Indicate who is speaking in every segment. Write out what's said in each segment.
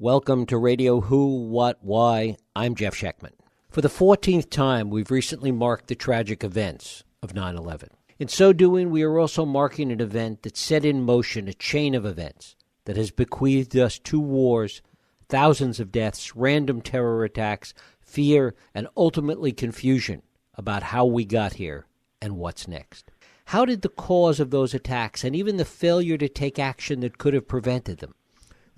Speaker 1: Welcome to Radio Who, What, Why. I'm Jeff Schechtman. For the 14th time, we've recently marked the tragic events of 9/11. In so doing, we are also marking an event that set in motion a chain of events that has bequeathed us 2 wars, thousands of deaths, random terror attacks, fear, and ultimately confusion about how we got here and what's next. How did the cause of those attacks and even the failure to take action that could have prevented them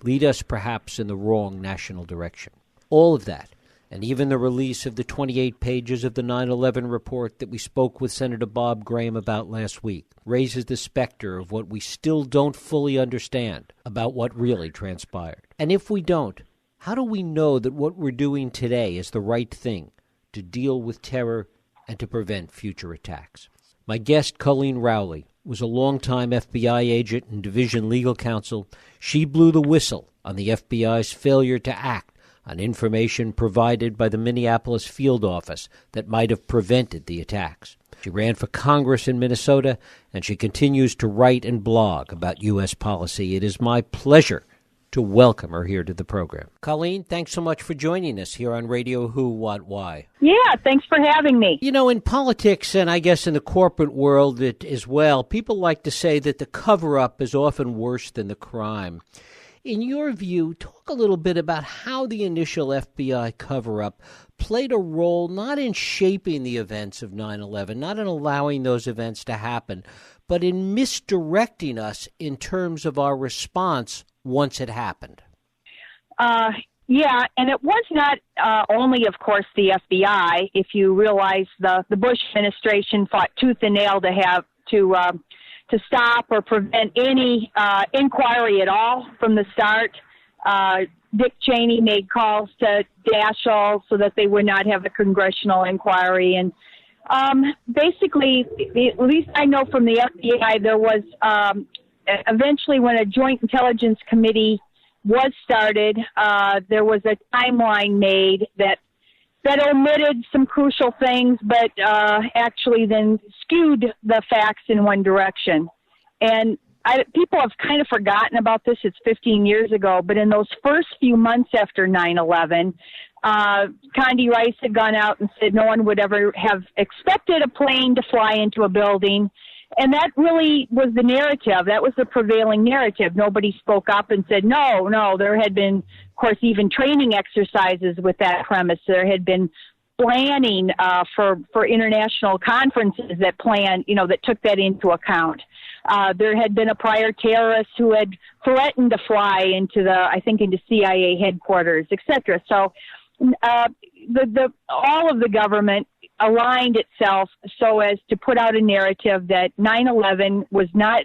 Speaker 1: lead us perhaps in the wrong national direction? All of that, and even the release of the 28 pages of the 9/11 report that we spoke with Senator Bob Graham about last week, raises the specter of what we still don't fully understand about what really transpired. And if we don't, how do we know that what we're doing today is the right thing to deal with terror and to prevent future attacks? My guest, Coleen Rowley, was a longtime FBI agent and division legal counsel. She blew the whistle on the FBI's failure to act on information provided by the Minneapolis field office that might have prevented the attacks. She ran for Congress in Minnesota, and she continues to write and blog about U.S. policy. It is my pleasure to welcome her here to the program. Coleen, thanks so much for joining us here on Radio Who, What, Why.
Speaker 2: Yeah, thanks for having me.
Speaker 1: You know, in politics, and I guess in the corporate world as well, people like to say that the cover-up is often worse than the crime. In your view, talk a little bit about how the initial FBI cover-up played a role not in shaping the events of 9/11, not in allowing those events to happen, but in misdirecting us in terms of our response once it happened.
Speaker 2: Yeah, and it was not only, of course, the FBI. If you realize the Bush administration fought tooth and nail to stop or prevent any inquiry at all from the start. Dick Cheney made calls to Daschle so that they would not have a congressional inquiry. And basically, at least I know from the FBI, there was eventually when a joint intelligence committee was started, there was a timeline made that omitted some crucial things, but actually then skewed the facts in one direction. And people have kind of forgotten about this. It's 15 years ago, but in those first few months after 9/11, Condi Rice had gone out and said no one would ever have expected a plane to fly into a building. And that really was the narrative. That was the prevailing narrative. Nobody spoke up and said, no. There had been, of course, even training exercises with that premise. There had been planning for international conferences that that took that into account. There had been a prior terrorist who had threatened to fly into CIA headquarters, et cetera. So all of the government aligned itself so as to put out a narrative that 9/11 was not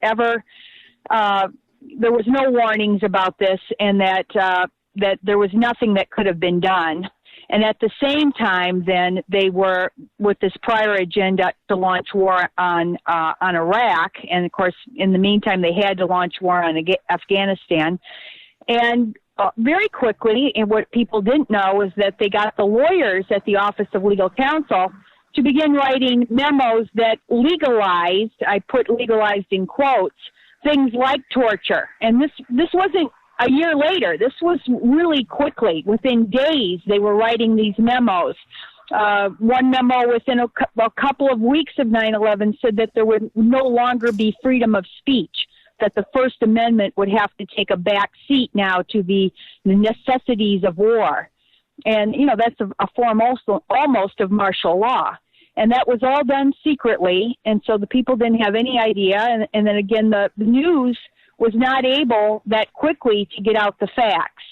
Speaker 2: ever, there was no warnings about this, and that there was nothing that could have been done. And at the same time, then they were with this prior agenda to launch war on Iraq, and of course, in the meantime, they had to launch war on Afghanistan, and very quickly, and what people didn't know is that they got the lawyers at the Office of Legal Counsel to begin writing memos that legalized, I put legalized in quotes, things like torture. And this wasn't a year later. This was really quickly. Within days, they were writing these memos. One memo within a couple of weeks of 9/11 said that there would no longer be freedom of speech, that the First Amendment would have to take a back seat now to the necessities of war. And, that's a form almost of martial law. And that was all done secretly, and so the people didn't have any idea. And then again, the news was not able that quickly to get out the facts.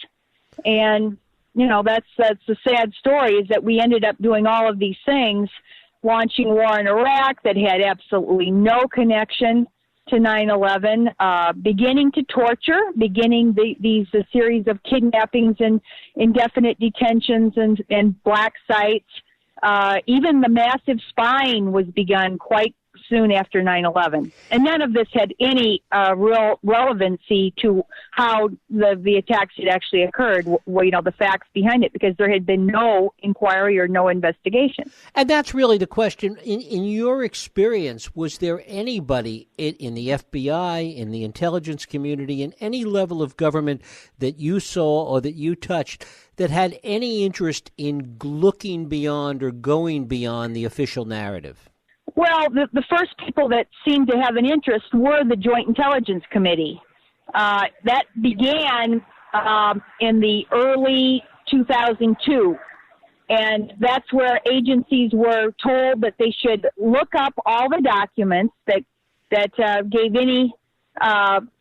Speaker 2: And, that's the sad story, is that we ended up doing all of these things, launching war in Iraq that had absolutely no connection to 9/11, beginning to torture, these series of kidnappings and indefinite detentions and black sites. Even the massive spying was begun quite soon after 9/11, and none of this had any real relevancy to how the attacks had actually occurred. The facts behind it, because there had been no inquiry or no investigation.
Speaker 1: And that's really the question. In your experience, was there anybody in the FBI, in the intelligence community, in any level of government that you saw or that you touched that had any interest in looking beyond or going beyond the official narrative?
Speaker 2: Well, the first people that seemed to have an interest were the Joint Intelligence Committee. That began in the early 2002, and that's where agencies were told that they should look up all the documents that gave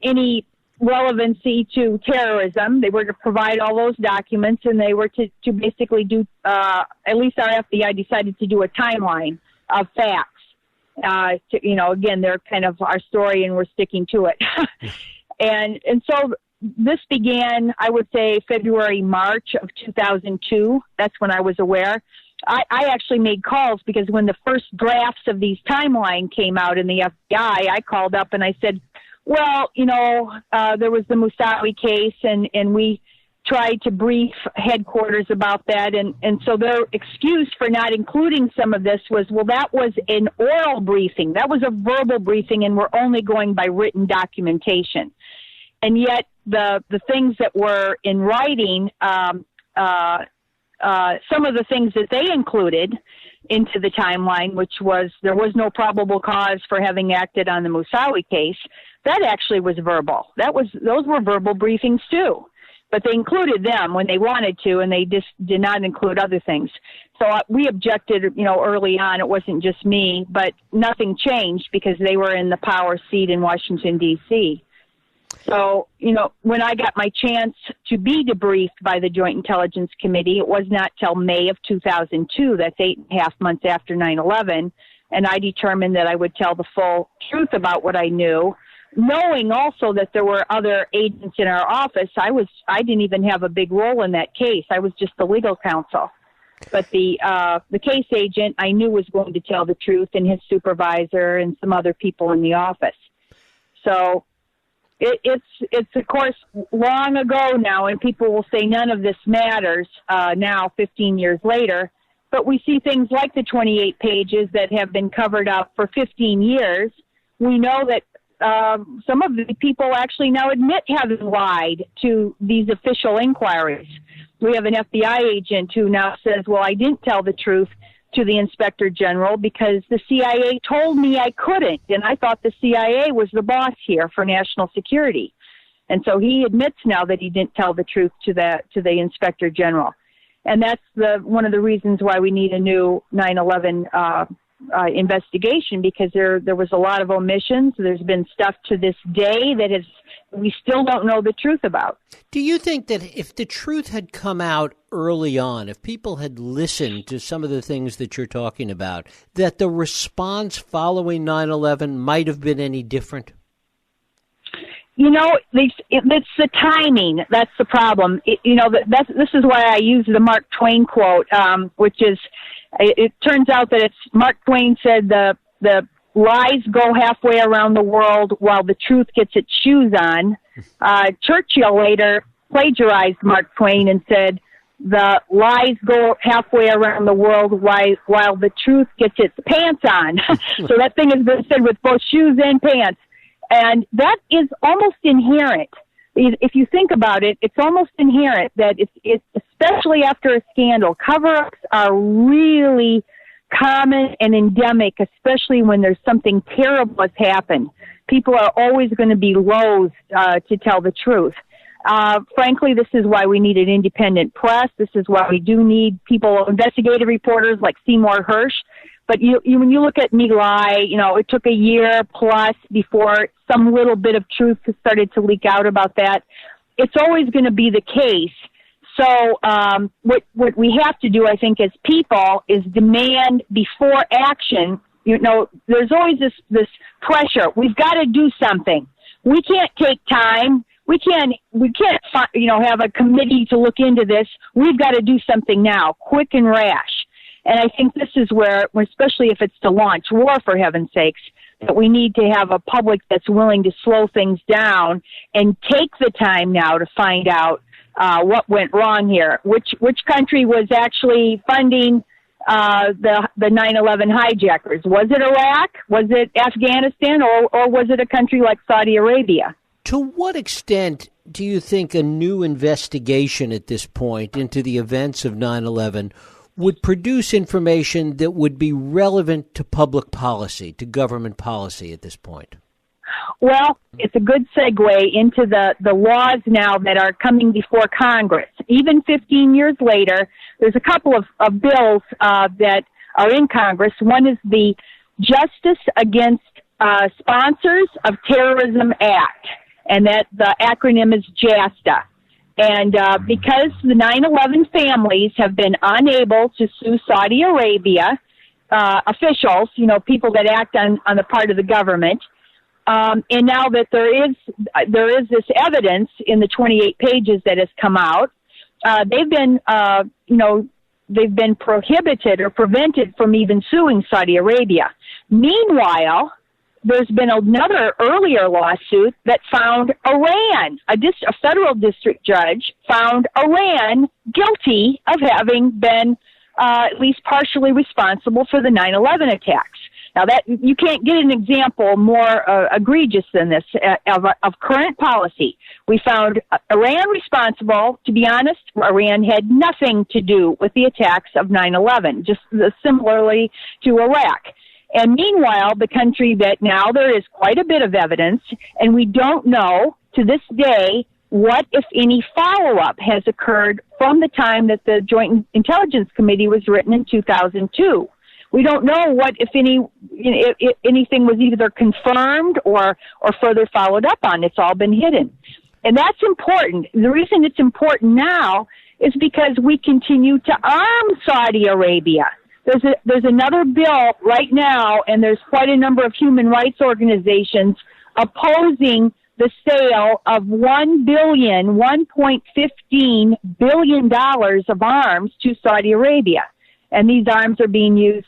Speaker 2: any relevancy to terrorism. They were to provide all those documents, and they were to basically do, at least our FBI decided to do a timeline of facts. Again, they're kind of our story, and we're sticking to it. and so this began, I would say, February, March of 2002. That's when I was aware. I actually made calls because when the first drafts of these timeline came out in the FBI, I called up and I said, well, there was the Moussaoui case, and we tried to brief headquarters about that. And so their excuse for not including some of this was, well, that was an oral briefing. That was a verbal briefing, and we're only going by written documentation. And yet the things that were in writing, some of the things that they included into the timeline, which was there was no probable cause for having acted on the Moussaoui case, that actually was verbal. Those were verbal briefings too. But they included them when they wanted to, and they just did not include other things. So we objected, early on. It wasn't just me, but nothing changed because they were in the power seat in Washington, D.C. So, when I got my chance to be debriefed by the Joint Intelligence Committee, it was not till May of 2002. That's 8.5 months after 9/11. And I determined that I would tell the full truth about what I knew, knowing also that there were other agents in our office. I didn't even have a big role in that case. I was just the legal counsel. But the case agent I knew was going to tell the truth, and his supervisor and some other people in the office. So it's of course long ago now, and people will say none of this matters now, 15 years later. But we see things like the 28 pages that have been covered up for 15 years. We know that some of the people actually now admit having lied to these official inquiries. We have an FBI agent who now says, well, I didn't tell the truth to the Inspector General because the CIA told me I couldn't, and I thought the CIA was the boss here for national security. And so he admits now that he didn't tell the truth to the Inspector General. And that's one of the reasons why we need a new 9/11 investigation, because there was a lot of omissions. There's been stuff to this day that we still don't know the truth about.
Speaker 1: Do you think that if the truth had come out early on, if people had listened to some of the things that you're talking about, that the response following 9/11 might have been any different?
Speaker 2: It's the timing. That's the problem. This is why I use the Mark Twain quote, which is, it turns out that Mark Twain said the lies go halfway around the world while the truth gets its shoes on. Churchill later plagiarized Mark Twain and said the lies go halfway around the world while the truth gets its pants on. So that thing has been said with both shoes and pants. And that is almost inherent. If you think about it, it's almost inherent that it's especially after a scandal, cover-ups are really common and endemic, especially when there's something terrible has happened. People are always going to be loath to tell the truth. Frankly, this is why we need an independent press. This is why we do need investigative reporters like Seymour Hersh. But when you look at My Lai, it took a year plus before some little bit of truth started to leak out about that. It's always going to be the case. So what we have to do, I think, as people is demand before action. There's always this pressure. We've got to do something. We can't take time. We can't have a committee to look into this. We've got to do something now, quick and rash. And I think this is where, especially if it's to launch war, for heaven's sakes, that we need to have a public that's willing to slow things down and take the time now to find out what went wrong here. Which country was actually funding the 9/11 hijackers? Was it Iraq? Was it Afghanistan? Or was it a country like Saudi Arabia?
Speaker 1: To what extent do you think a new investigation at this point into the events of 9/11 would produce information that would be relevant to public policy, to government policy at this point?
Speaker 2: Well, it's a good segue into the laws now that are coming before Congress. Even 15 years later, there's a couple of bills that are in Congress. One is the Justice Against Sponsors of Terrorism Act, and that the acronym is JASTA. And because the 9/11 families have been unable to sue Saudi Arabia officials, people that act on the part of the government, and now that there is this evidence in the 28 pages that has come out, they've been prohibited or prevented from even suing Saudi Arabia. Meanwhile, there's been another earlier lawsuit that found Iran, a federal district judge found Iran guilty of having been at least partially responsible for the 9/11 attacks. Now, that you can't get an example more egregious than this of current policy. We found Iran responsible. To be honest, Iran had nothing to do with the attacks of 9/11, just similarly to Iraq. And meanwhile, the country that now there is quite a bit of evidence, and we don't know to this day what, if any, follow-up has occurred from the time that the Joint Intelligence Committee was written in 2002. We don't know what, if anything was either confirmed or further followed up on. It's all been hidden. And that's important. The reason it's important now is because we continue to arm Saudi Arabia. There's another bill right now, and there's quite a number of human rights organizations opposing the sale of $1.15 billion of arms to Saudi Arabia. And these arms are being used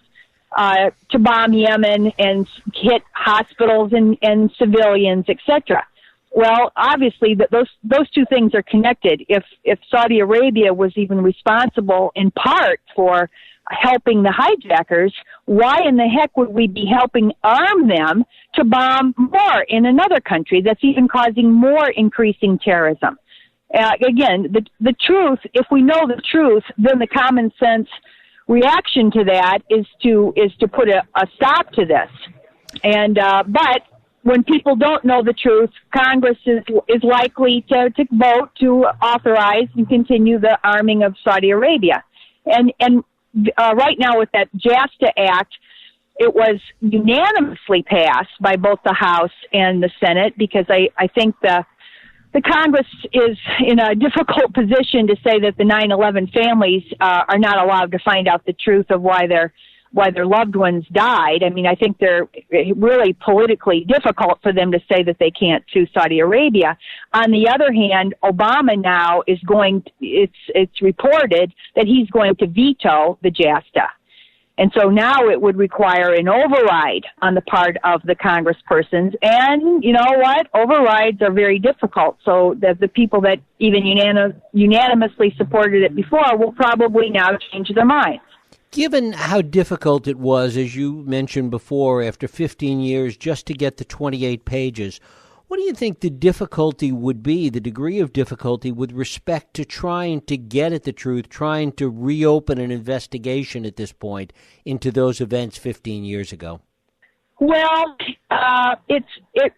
Speaker 2: to bomb Yemen and hit hospitals and civilians, etc. Well, obviously, those two things are connected. If Saudi Arabia was even responsible in part for helping the hijackers, why in the heck would we be helping arm them to bomb more in another country that's even causing more increasing terrorism? Again, the truth, if we know the truth, then the common sense reaction to that is to put a stop to this. And but when people don't know the truth, Congress is likely to vote to authorize and continue the arming of Saudi Arabia. And right now with that JASTA Act, it was unanimously passed by both the House and the Senate, because I think the Congress is in a difficult position to say that the 9/11 families are not allowed to find out the truth of why their loved ones died. I mean, I think they're really politically difficult for them to say that they can't sue Saudi Arabia. On the other hand, Obama now is it's reported that he's going to veto the JASTA. And so now it would require an override on the part of the congresspersons. And you know what? Overrides are very difficult. So that the people that even unanimously supported it before will probably now change their minds.
Speaker 1: Given how difficult it was, as you mentioned before, after 15 years just to get the 28 pages, what do you think the difficulty would be, the degree of difficulty with respect to trying to get at the truth, trying to reopen an investigation at this point into those events 15 years ago?
Speaker 2: Well, it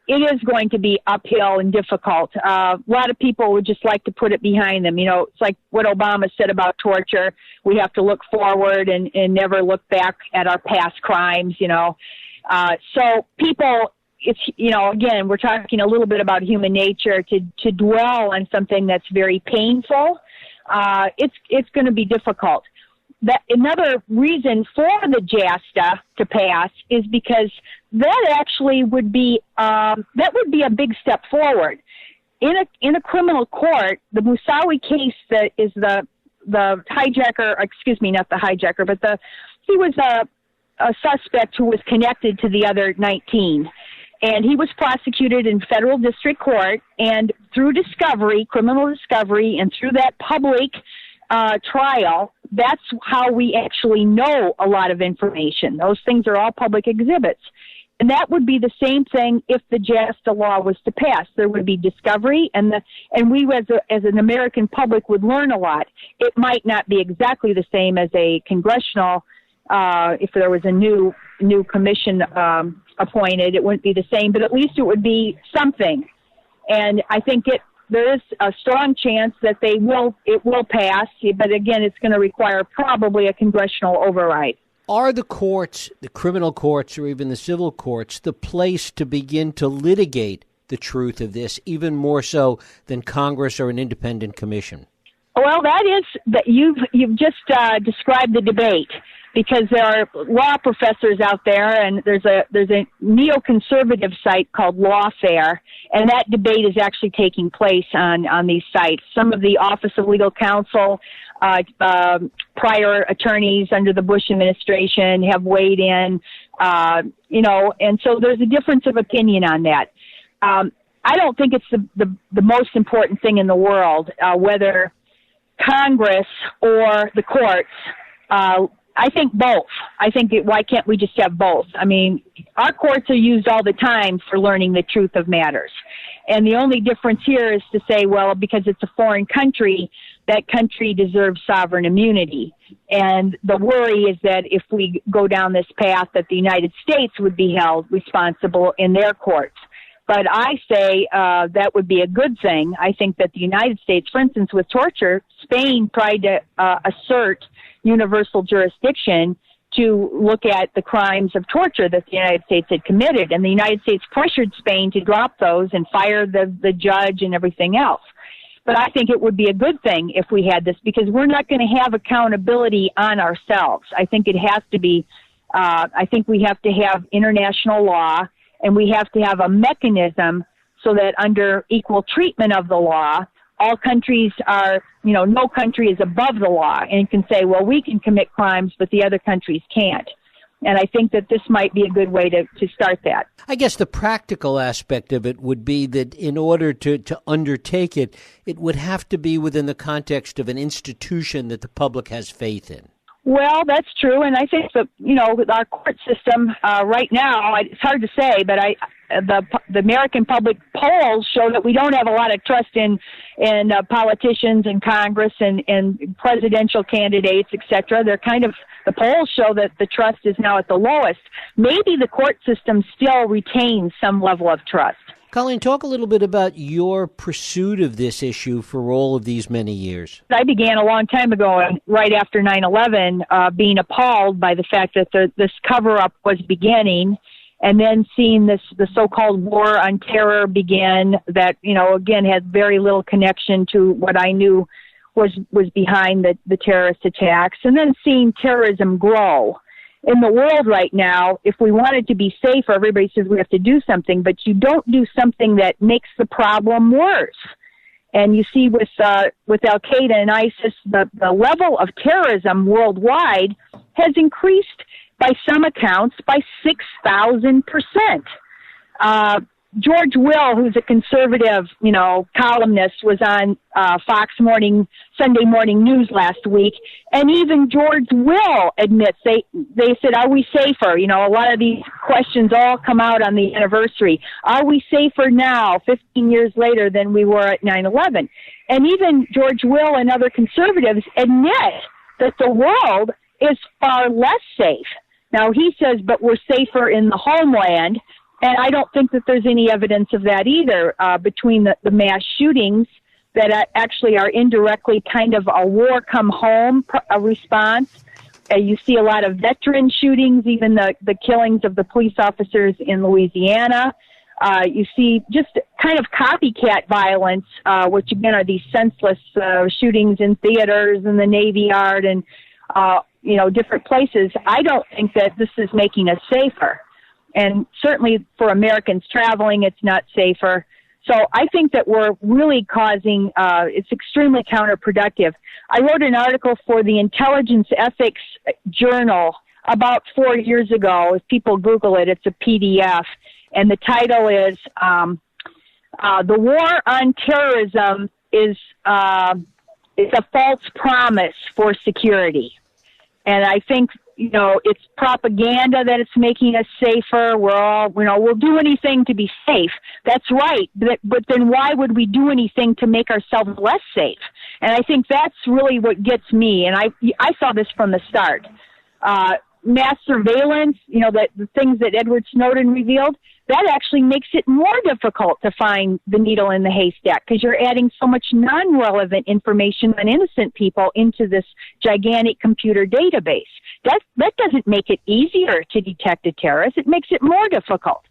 Speaker 2: is going to be uphill and difficult. A lot of people would just like to put it behind them. You know, it's like what Obama said about torture. We have to look forward and never look back at our past crimes, you know. So people, it's, you know, again, we're talking a little bit about human nature to dwell on something that's very painful. It's going to be difficult. That another reason for the JASTA to pass is because that actually would be a big step forward in a criminal court. The Moussaoui case that is the hijacker, excuse me, not the hijacker, but he was a suspect who was connected to the other 19. And he was prosecuted in federal district court, and through discovery, criminal discovery, and through that public trial, that's how we actually know a lot of information. Those things are all public exhibits. And that would be the same thing if the JASTA law was to pass. There would be discovery, and we as an American public would learn a lot. It might not be exactly the same as a congressional, if there was a new commission appointed, it wouldn't be the same, but at least it would be something. And I think there is a strong chance that it will pass, but again, it's going to require probably a congressional override.
Speaker 1: Are the courts, the criminal courts or even the civil courts, the place to begin to litigate the truth of this, even more so than Congress or an independent commission?
Speaker 2: Well, you've just described the debate, because there are law professors out there, and there's a neoconservative site called Lawfare, and that debate is actually taking place on these sites. Some of the Office of Legal Counsel, prior attorneys under the Bush administration have weighed in, and so there's a difference of opinion on that. I don't think it's the most important thing in the world, whether Congress or the courts. I think both. Why can't we just have both? I mean, our courts are used all the time for learning the truth of matters. And the only difference here is to say, well, because it's a foreign country, that country deserves sovereign immunity. And the worry is that if we go down this path, that the United States would be held responsible in their courts. But I say that would be a good thing. I think that the United States, for instance, with torture, Spain tried to assert universal jurisdiction to look at the crimes of torture that the United States had committed. And the United States pressured Spain to drop those and fire the judge and everything else. But I think it would be a good thing if we had this, because we're not going to have accountability on ourselves. I think it has to be, I think we have to have international law, and we have to have a mechanism so that under equal treatment of the law, all countries are, no country is above the law and can say, well, we can commit crimes, but the other countries can't. And I think that this might be a good way to start that.
Speaker 1: I guess the practical aspect of it would be that in order to undertake it, it would have to be within the context of an institution that the public has faith in.
Speaker 2: Well, that's true, and I think that with our court system right now, it's hard to say, but the American public polls show that we don't have a lot of trust in politicians and Congress and presidential candidates, etc. The polls show that the trust is now at the lowest. Maybe the court system still retains some level of trust.
Speaker 1: Coleen, talk a little bit about your pursuit of this issue for all of these many years.
Speaker 2: I began a long time ago, right after 9/11, being appalled by the fact that this cover-up was beginning, and then seeing the so-called war on terror begin that, again, had very little connection to what I knew was behind the terrorist attacks, and then seeing terrorism grow. In the world right now, if we wanted to be safer, everybody says we have to do something, but you don't do something that makes the problem worse. And you see with Al-Qaeda and ISIS, the level of terrorism worldwide has increased by some accounts by 6,000%. George Will, who's a conservative, columnist, was on Fox Sunday Morning News last week, and even George Will admits they said, "Are we safer?" A lot of these questions all come out on the anniversary. Are we safer now, 15 years later, than we were at 9/11? And even George Will and other conservatives admit that the world is far less safe. Now he says, "But we're safer in the homeland." And I don't think that there's any evidence of that either, between the mass shootings that actually are indirectly kind of a war come home response. You see a lot of veteran shootings, even the killings of the police officers in Louisiana. You see just kind of copycat violence, which again are these senseless shootings in theaters and the Navy Yard and, different places. I don't think that this is making us safer. And certainly for Americans traveling, it's not safer. So I think that we're really causing, it's extremely counterproductive. I wrote an article for the Intelligence Ethics Journal about 4 years ago. If people Google it, it's a PDF, and the title is "The War on Terrorism is a False Promise for Security." And I think, it's propaganda that it's making us safer. We're all, we'll do anything to be safe. That's right. But then why would we do anything to make ourselves less safe? And I think that's really what gets me. And I saw this from the start. Mass surveillance, the things that Edward Snowden revealed, that actually makes it more difficult to find the needle in the haystack because you're adding so much non-relevant information on innocent people into this gigantic computer database. That doesn't make it easier to detect a terrorist. It makes it more difficult.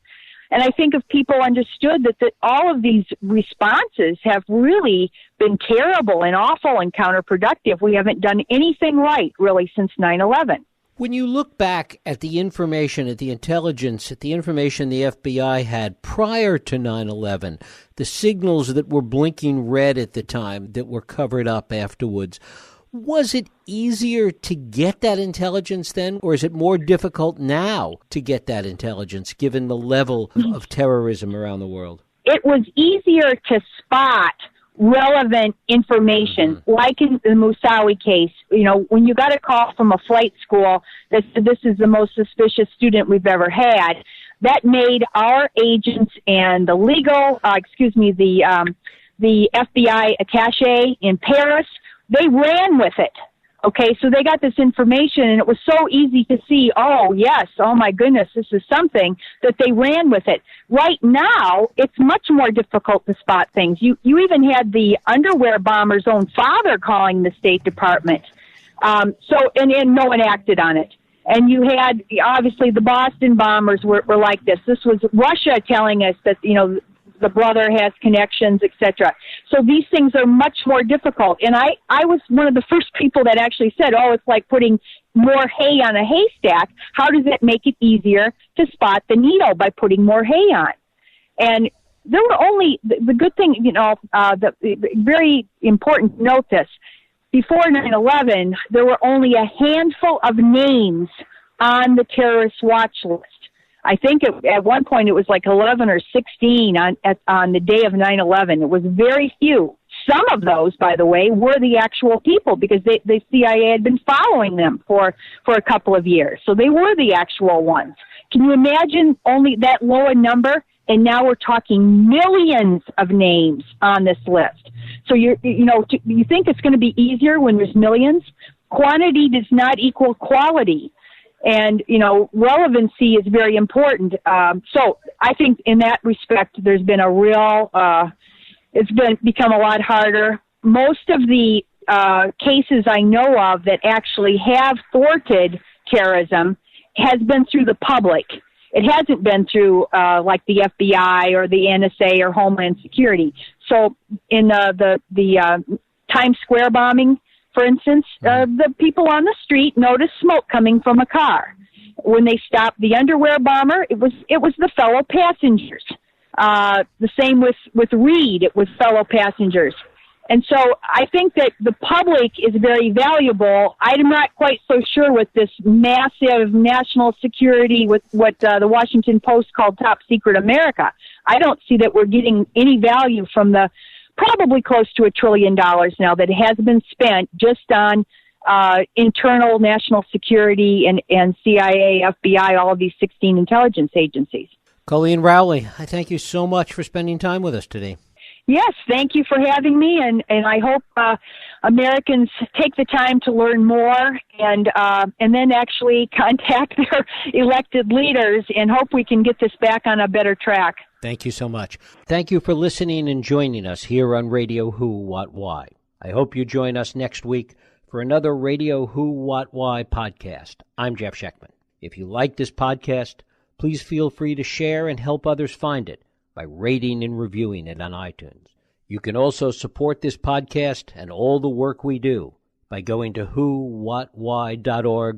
Speaker 2: And I think if people understood that all of these responses have really been terrible and awful and counterproductive, we haven't done anything right, really, since 9/11.
Speaker 1: When you look back at the information, at the intelligence, at the information the FBI had prior to 9/11, the signals that were blinking red at the time that were covered up afterwards, was it easier to get that intelligence then, or is it more difficult now to get that intelligence given the level of terrorism around the world?
Speaker 2: It was easier to spot relevant information, like in the Moussaoui case. When you got a call from a flight school that said this is the most suspicious student we've ever had, that made our agents and the the FBI attaché in Paris, they ran with it. Okay, so they got this information, and it was so easy to see, oh, yes, oh, my goodness, this is something, that they ran with it. Right now, it's much more difficult to spot things. You even had the underwear bomber's own father calling the State Department. And no one acted on it. And you had, obviously, the Boston bombers were like this. This was Russia telling us that, the brother has connections, etc. So these things are much more difficult. And I was one of the first people that actually said, it's like putting more hay on a haystack. How does that make it easier to spot the needle by putting more hay on? And there were only, the good thing, very important to note this, before 9/11, there were only a handful of names on the terrorist watch list. I think at one point it was like 11 or 16 on the day of 9/11. It was very few. Some of those, by the way, were the actual people because the CIA had been following them for a couple of years. So they were the actual ones. Can you imagine only that low a number? And now we're talking millions of names on this list. So you think it's going to be easier when there's millions? Quantity does not equal quality. And, relevancy is very important. So I think in that respect, there's been a real, become a lot harder. Most of the cases I know of that actually have thwarted terrorism has been through the public. It hasn't been through like the FBI or the NSA or Homeland Security. So in the Times Square bombing, for instance, the people on the street noticed smoke coming from a car. When they stopped the underwear bomber, it was the fellow passengers. The same with Reed, it was fellow passengers. And so I think that the public is very valuable. I'm not quite so sure with this massive national security, with what the Washington Post called Top Secret America. I don't see that we're getting any value from the probably close to $1 trillion now that has been spent just on internal national security and CIA, FBI, all of these 16 intelligence agencies.
Speaker 1: Coleen Rowley, I thank you so much for spending time with us today.
Speaker 2: Yes, thank you for having me, and I hope Americans take the time to learn more and then actually contact their elected leaders and hope we can get this back on a better track.
Speaker 1: Thank you so much. Thank you for listening and joining us here on Radio Who, What, Why. I hope you join us next week for another Radio Who, What, Why podcast. I'm Jeff Schechtman. If you like this podcast, please feel free to share and help others find it by rating and reviewing it on iTunes. You can also support this podcast and all the work we do by going to whowhatwhy.org